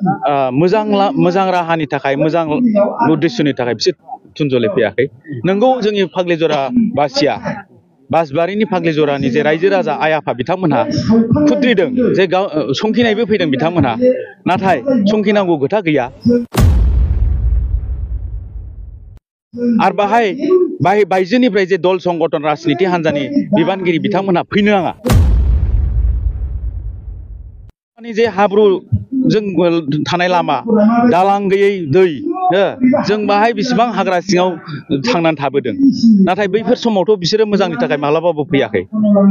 मोजां राहानि थाखाय मोजां उद्देश्यनि थाखाय बिसोर थुनजलै फैयाखै नंगौ जोंनि फाग्लिजरा बासिया बासबारिनि फाग्लिजरानि जे रायजो राजा आइ आफा बिथांमोनहा खुद्रिदों जे संखिनायबो फैदों बिथांमोनहा नाथाय संखिनांगौ खोथा गैया आरो बाहाय बायजोनिफ्राय जे दल संगठन राजनिति हान्जानि बिबानगिरि बिथांमोनहा फैनो नाङा जे हाब्रु जों थानाय लामा दालां गैयै दै जों बाहाय बेसेबां हाग्रा सिङाव थांनानै थाबोदों नाथाय बैफोर समावथ' बिसोरो मोजांनि थाखाय मालाबाबो फैयाखै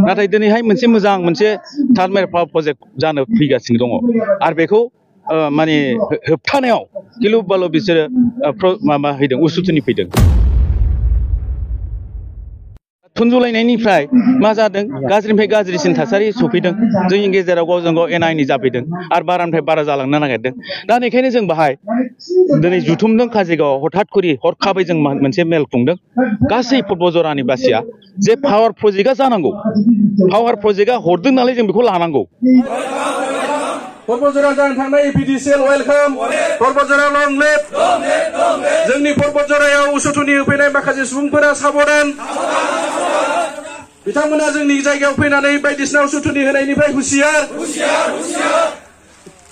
नाथाय दिनैहाय मोनसे थार्मेल पावार प्रजेक्ट जानो फैगासिनो दङ आरो बेखौ माने होबथानायाव गिलु बालु बिसोरो माबा हैदों उसुथुनि फैदों थुनजुलायनायनिफ्राय मा जादों गाज्रिनिफ्राय गाज्रिसिन थासारि सफैदों जोंनि गेजेराव गावजों गाव एना एनि जाफैदों आरो बारानिफ्राय बारा जालांनो नागिरदों दा बेखायनो जों बाहाय दिनै जुथुमदों काजिगावआव हठात करि हरखाबै जों मोनसे मेल खुंदों गासै फुटबलजरानि बासिया जे पावार प्रजेक्टआ जानांगौ पावार प्रजेक्टआ हरदों नालाय जों बेखौ लानांगौ पर्बतजरा जानो थांनाय एपिडिसिएल वेलकाम पर्बतजरा लं लिभ जोंनि पर्बतजरायाव उसुथुनि होफैनाय माखासे सुबुंफोरा साबधान बिथांमोना जोंनि जायगायाव फैनानै बायदिसिना उसुथुनि होनायनिफ्राय हुसियार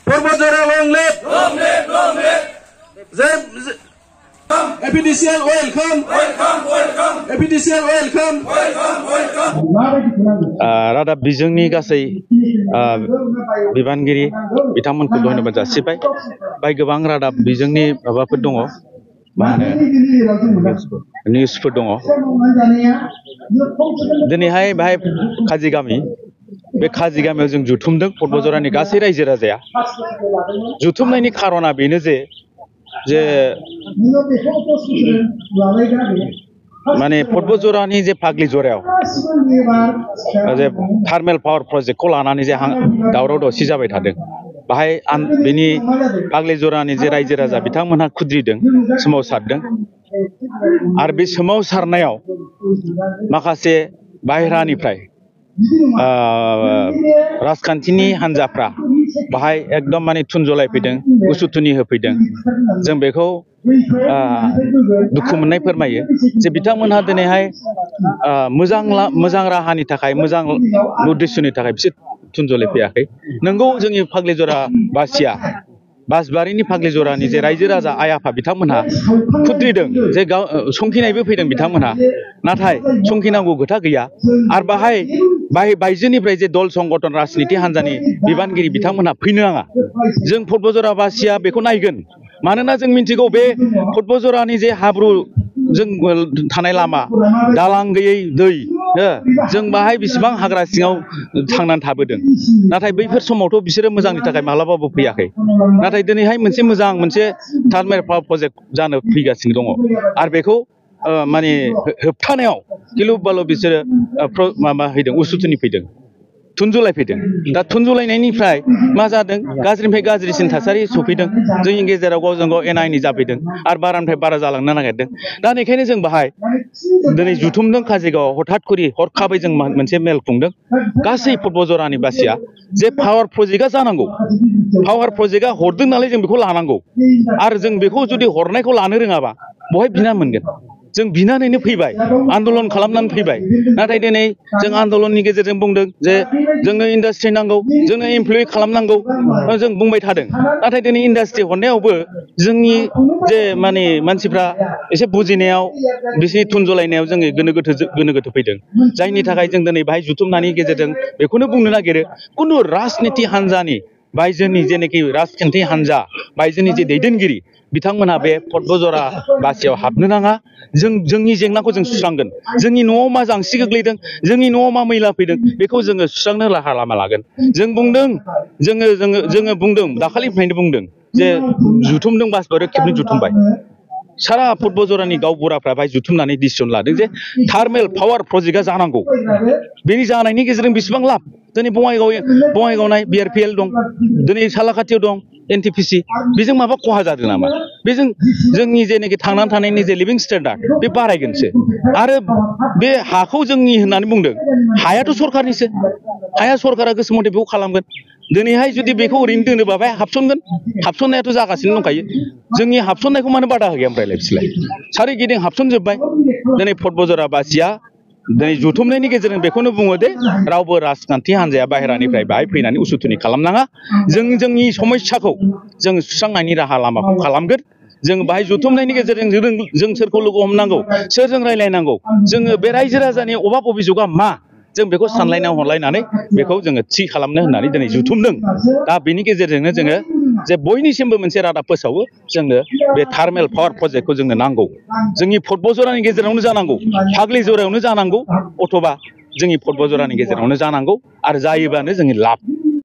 पर्बतजरा लं लिभ एपिडिसिएल वेलकाम एपिडिसिएल वेलकाम रादाब बिजोंनि गासै बिबानगिरि बिथांमोनखौ धन्यबाद जासिबाय बाय गोबां रादाब बिजोंनि माबाफोर दङ मा होनो निउसफोर दङ दिनैहाय बाहाय काजि गामि बे काजि गामियाव जों जुथुमदों पर्बतजरानि गासै रायजो राजाया जुथुमनायनि खारना बेनो जे माने पर्बतजरानि जे फाग्लिजरायाव जे थार्मेल पावार प्रजेक्टखौ लानानै जे दावराव दावसि जाबाय थादों बाहाय बेनि फाग्लिजरानि जे रायजो राजा बिथांमोनहा खुद्रिदों सोमावसारदों आरो बे सोमावसारनायाव माखासे बाहेरानिफ्राय राजखान्थिनि हान्जाफ्रा बाहाय एकदम माने थुनजलायफैदों उसुथुनि होफैदों जों बेखौ दुखु मोननाय फोरमायो जे बिथांमोनहा दिनैहाय मोजां राहानि थाखाय मोजां उद्देश्यनि थाखाय बिसोर थुनजलै फैयाखै नंगौ जोंनि फाग्लिजरा बासिया बासबारिनि फाग्लिजरानि जे रायजो राजा आइ आफा बिथांमोनहा खुद्रिदों जे संखिनायबो फैदों बिथांमोनहा नाथाय संखिनांगौ खोथा गैया आरो बाहाय बायजोनिफ्राय जे दल संगठन राजनिति हान्जानि बिबानगिरि बिथांमोनहा फैनो नाङा जों पर्बतजरा बासिया बेखौ नायगोन मानोना जों मिथिगौ बे पर्बतजरानि जे हाब्रु जों थानाय लामा दालां गैयै दै जों बाहाय बेसेबां हाग्रा सिङाव थांनानै थाबोदों नाथाय बैफोर समावथ' बिसोरो मोजांनि थाखाय मालाबाबो फैयाखै नाथाय दिनैहाय मोनसे थार्मेल पावार प्रजेक्ट जानो फैगासिनो दङ आरो बेखौ माने होबथानायाव गिलु बालु बिसोरो माबा हैदों उसुथुनि फैदों थुनजुलायफैदों दा थुनजुलायनायनिफ्राय मा जादों गाज्रिनिफ्राय गाज्रिसिन थासारि सफैदों जोंनि गेजेराव गावजों गाव एना एनि जाफैदों आरो बारानिफ्राय बारा जालांनो नागिरदों दा बेखायनो जों बाहाय दिनै जुथुमदों काजिगावआव हठात करि हरखाबै जों मोनसे मेल खुंदों गासै पर्बतजरानि बासिया जे पावार प्रजेक्टआ जानांगौ पावार प्रजेक्टआ हरदों नालाय जों बेखौ लानांगौ आरो जों बेखौ जुदि हरनायखौ लानो रोङाबा बहाय बिना मोनगोन जों बिनानैनो फैबाय आन्दलन खालामनानै फैबाय नाथाय दिनै जों आन्दलननि गेजेरजों बुंदों जे जोंनो इन्डास्ट्रि नांगौ जोंनो एमप्लय खालामनांगौ जों बुंबाय थादों नाथाय दिनै इन्डास्ट्रि हरनायावबो जोंनि जे माने मानसिफ्रा एसे बुजिनायाव बिसिनि थुनजलायनायाव जोङो गोनो गोथो फैदों जायनि थाखाय जों दिनै बाहाय जुथुमनायनि गेजेरजों बेखौनो बुंनो नागिरो कुनु राजनिति हान्जानि बायजोनि जेनाखि राजखान्थि हान्जा बायजोनि जे दैदेनगिरि बिथांमोनहा बे पर्बतजरा बासियाव हाबनो नाङा जोंनि जेंनाखौ जों सुस्रांगोन जोंनि न'आव मा जांसि गोग्लैदों जोंनि न'आव मा मैला फैदों बेखौ जोङो सुस्रांनो राहा लामा लागोन जों बुंदों जोङो बुंदों दाखालिनिफ्रायनो बुंदों जे जुथुमदों बासबारियाव खेबनै जुथुमबाय सारा पर्बतजरानि गावबुराफ्रा बाहाय जुथुमनानै डिसिसन लादों जे थार्मेल पावार प्रजेक्टआ जानांगौ बेनि जानायनि गेजेरजों बेसेबां लाब दिनै बङाइगाव BRPL दं दिनै सालाकाथियाव दं NTPC बेजों माबा खहा जादों नामा बेजों जोंनि जेनाखि थांनानै थानायनि जे लिभिं स्टेन्डार्ड बे बारायगोनसो आरो बे हाखौ जोंनि होननानै बुंदों हायाथ' सरखारनिसो हाया सरकारा गोसो मथे बेखौ खालामगोन दिनैहाय जुदि बेखौ ओरैनो दोनोबा बेहाय हाबसनगोन हाबसननायाथ' जागासिनो दंखायो जोंनि हाबसननायखौ मानो बादा होया ओमफ्रायलाय बिसोरलाय सारिगिदिं हाबसनजोब्बाय दिनै फटबजराबासिया दिनै जुथुमनायनि गेजेरजों बेखौनो बुङो दे रावबो राजखान्थि हान्जाया बाहेरानिफ्राय बाहाय फैनानै उसुथुनि खालामनाङा जों जोंनि समस्याखौ जों सुस्रांनायनि राहा लामाखौ खालामगोन जों बाहाय जुथुमनायनि गेजेरजों जों सोरखौ लोगो हमनांगौ सोरजों रायलायनांगौ जोङो बे रायजो राजानि अभाब अभिजोगा मा जों बेखौ सानलायना हरलायनानै बेखौ जोङो थि खालामनो होननानै दिनै जुथुमदों दा बेनि गेजेरजोंनो जोङो जे बयनिसिमबो मोनसे रादाब फोसावो जोंनो बे थार्मेल पावार प्रजेक्टखौ जोंनो नांगौ जोंनि फटबजरानि गेजेरावनो जानांगौ फाग्लि जरायावनो जानांगौ अथबा जोंनि फटबजरानि गेजेरावनो जानांगौ आरो जायोबानो जोंनि लाब